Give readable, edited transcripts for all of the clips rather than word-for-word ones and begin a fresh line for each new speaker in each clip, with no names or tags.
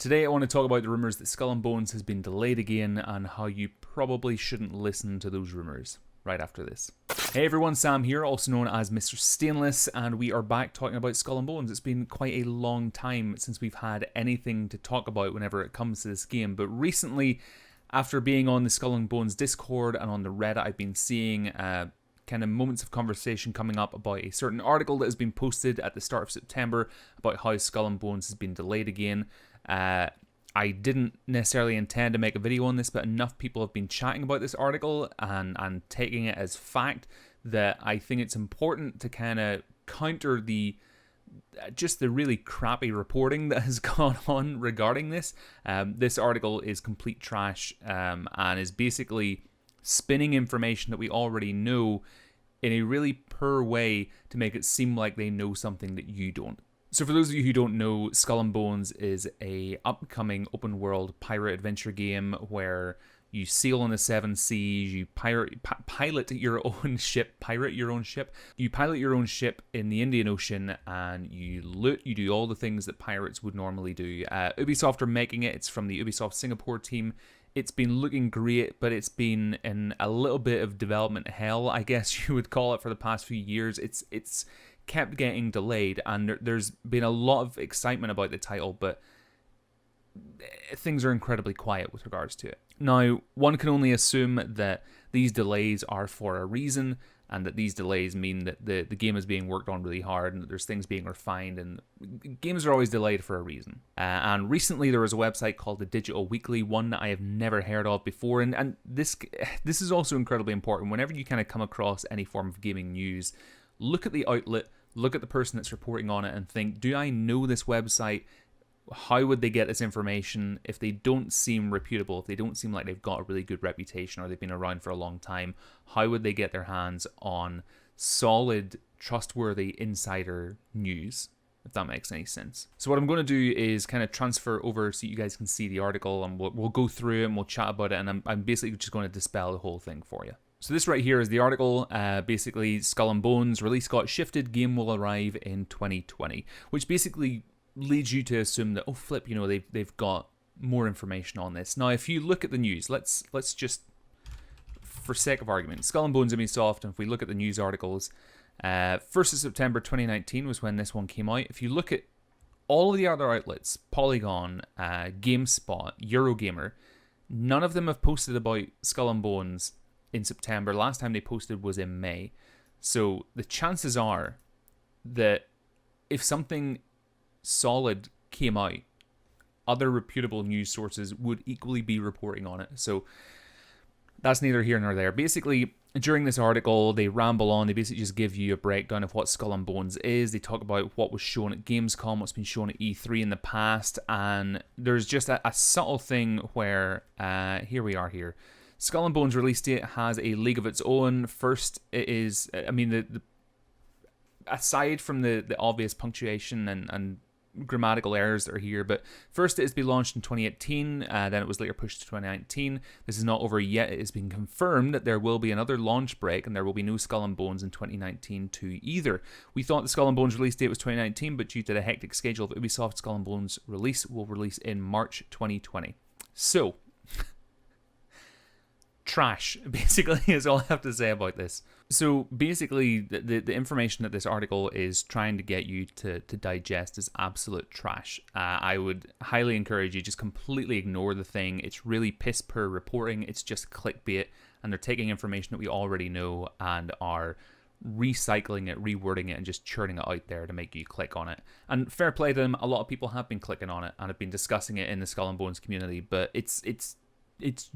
Today I want to talk about the rumours that Skull and Bones has been delayed again and how you probably shouldn't listen to those rumours right after this. Hey everyone, Sam here, also known as Mr. Stainless, and we are back talking about Skull and Bones. It's been quite a long time since we've had anything to talk about whenever it comes to this game, but recently, after being on the Skull and Bones Discord and on the Reddit, I've been seeing kind of moments of conversation coming up about a certain article that has been posted at the start of September about how Skull and Bones has been delayed again. I didn't necessarily intend to make a video on this, but enough people have been chatting about this article and taking it as fact that I think it's important to kind of counter the really crappy reporting that has gone on regarding this. This article is complete trash and is basically spinning information that we already know in a really poor way to make it seem like they know something that you don't. So for those of you who don't know, Skull and Bones is a upcoming open world pirate adventure game where you sail on the seven seas, you pilot your own ship, you pilot your own ship in the Indian Ocean, and you loot, you do all the things that pirates would normally do. Ubisoft are making it. It's from the Ubisoft Singapore team. It's been looking great, but it's been in a little bit of development hell, I guess you would call it, for the past few years. It's kept getting delayed, and there's been a lot of excitement about the title, but things are incredibly quiet with regards to it. Now, one can only assume that these delays are for a reason, and that these delays mean that the game is being worked on really hard, and that there's things being refined, and games are always delayed for a reason. And recently there was a website called the Digital Weekly, one that I have never heard of before, and this is also incredibly important. Whenever you kind of come across any form of gaming news, look at the outlet, look at the person that's reporting on it, and think, do I know this website? How would they get this information? If they don't seem reputable, if they don't seem like they've got a really good reputation or they've been around for a long time, how would they get their hands on solid, trustworthy insider news, if that makes any sense? So what I'm going to do is kind of transfer over so you guys can see the article, and we'll go through it and we'll chat about it, and I'm basically just going to dispel the whole thing for you. So this right here is the article. Basically, Skull and Bones release got shifted, game will arrive in 2020, which basically leads you to assume that, oh flip, you know, they've got more information on this. Now, if you look at the news, let's just, for sake of argument, Skull and Bones Ubisoft, and if we look at the news articles, 1st of September 2019 was when this one came out. If you look at all of the other outlets, Polygon, GameSpot, Eurogamer, none of them have posted about Skull and Bones in September. Last time they posted was in May. So the chances are that if something solid came out, other reputable news sources would equally be reporting on it. So that's neither here nor there. Basically, during this article, they ramble on. They basically just give you a breakdown of what Skull and Bones is. They talk about what was shown at Gamescom, what's been shown at E3 in the past, and there's just a subtle thing where, here we are here. Skull and Bones release date has a league of its own. First, it is, I mean, aside from the obvious punctuation and grammatical errors that are here, but first it has been launched in 2018, then it was later pushed to 2019. This is not over yet. It has been confirmed that there will be another launch break, and there will be no Skull and Bones in 2019 too either. We thought the Skull and Bones release date was 2019, but due to the hectic schedule of Ubisoft, Skull and Bones release will release in March 2020. So, trash, basically, is all I have to say about this. So basically, the information that this article is trying to get you to digest is absolute trash. I would highly encourage you just completely ignore the thing. It's really piss poor reporting. It's just clickbait, and they're taking information that we already know and are recycling it, rewording it, and just churning it out there to make you click on it. And fair play to them, a lot of people have been clicking on it and have been discussing it in the Skull and Bones community, but it's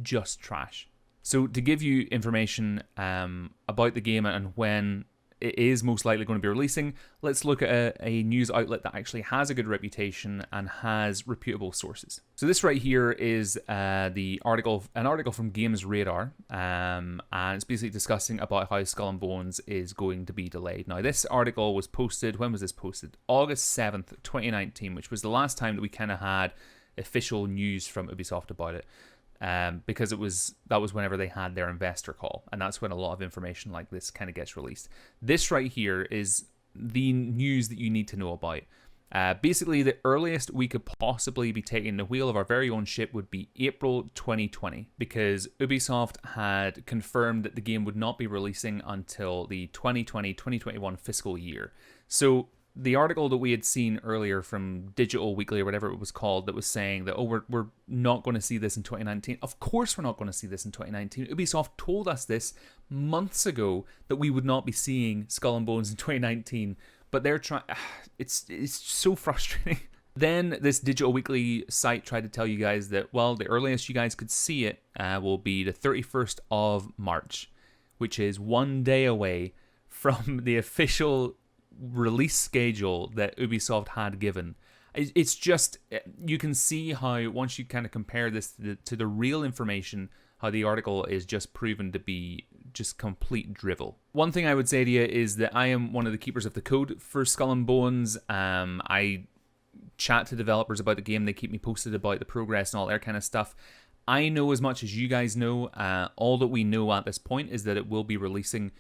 just trash. So to give you information about the game and when it is most likely going to be releasing, let's look at a news outlet that actually has a good reputation and has reputable sources. So this right here is an article from Games Radar, and it's basically discussing about how Skull and Bones is going to be delayed. Now, this article was posted, when was this posted? August 7th, 2019, which was the last time that we kind of had official news from Ubisoft about it. Because that was whenever they had their investor call, and that's when a lot of information like this kind of gets released. This right here is the news that you need to know about. Basically, the earliest we could possibly be taking the wheel of our very own ship would be April 2020, because Ubisoft had confirmed that the game would not be releasing until the 2020-2021 fiscal year. So the article that we had seen earlier from Digital Weekly or whatever it was called that was saying that, oh, we're not going to see this in 2019. Of course we're not going to see this in 2019. Ubisoft told us this months ago that we would not be seeing Skull and Bones in 2019, but they're trying. It's so frustrating. Then this Digital Weekly site tried to tell you guys that, well, the earliest you guys could see it will be the 31st of March, which is one day away from the official release schedule that Ubisoft had given. It's just, you can see how once you kind of compare this to the real information, how the article is just proven to be just complete drivel. One thing I would say to you is that I am one of the keepers of the code for Skull and Bones. I chat to developers about the game. They keep me posted about the progress and all that kind of stuff. I know as much as you guys know. All that we know at this point is that it will be releasing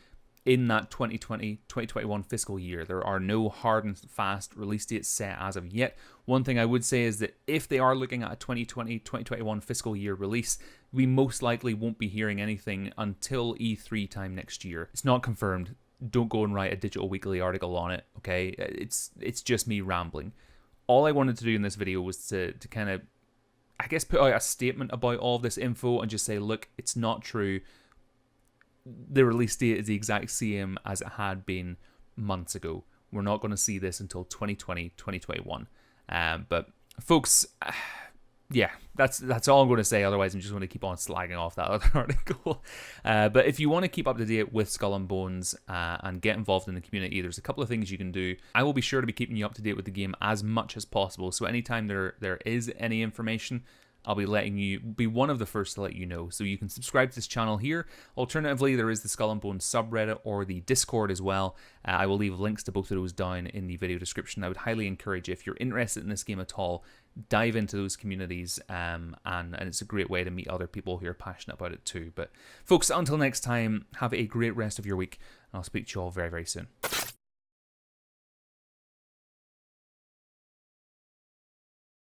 in that 2020-2021 fiscal year. There are no hard and fast release dates set as of yet. One thing I would say is that if they are looking at a 2020-2021 fiscal year release, we most likely won't be hearing anything until E3 time next year. It's not confirmed. Don't go and write a Digital Weekly article on it, okay? It's just me rambling. All I wanted to do in this video was to kind of, I guess, put out a statement about all this info and just say, look, it's not true. The release date is the exact same as it had been months ago. We're not going to see this until 2020, 2021. But folks, yeah, that's all I'm going to say. Otherwise, I'm just going to keep on slagging off that other article. But if you want to keep up to date with Skull and Bones and get involved in the community, there's a couple of things you can do. I will be sure to be keeping you up to date with the game as much as possible. So anytime there is any information, I'll be letting you be one of the first to let you know. So you can subscribe to this channel here. Alternatively, there is the Skull and Bones subreddit or the Discord as well. I will leave links to both of those down in the video description. I would highly encourage you, if you're interested in this game at all, dive into those communities, and it's a great way to meet other people who are passionate about it too. But folks, until next time, have a great rest of your week, and I'll speak to you all very, very soon.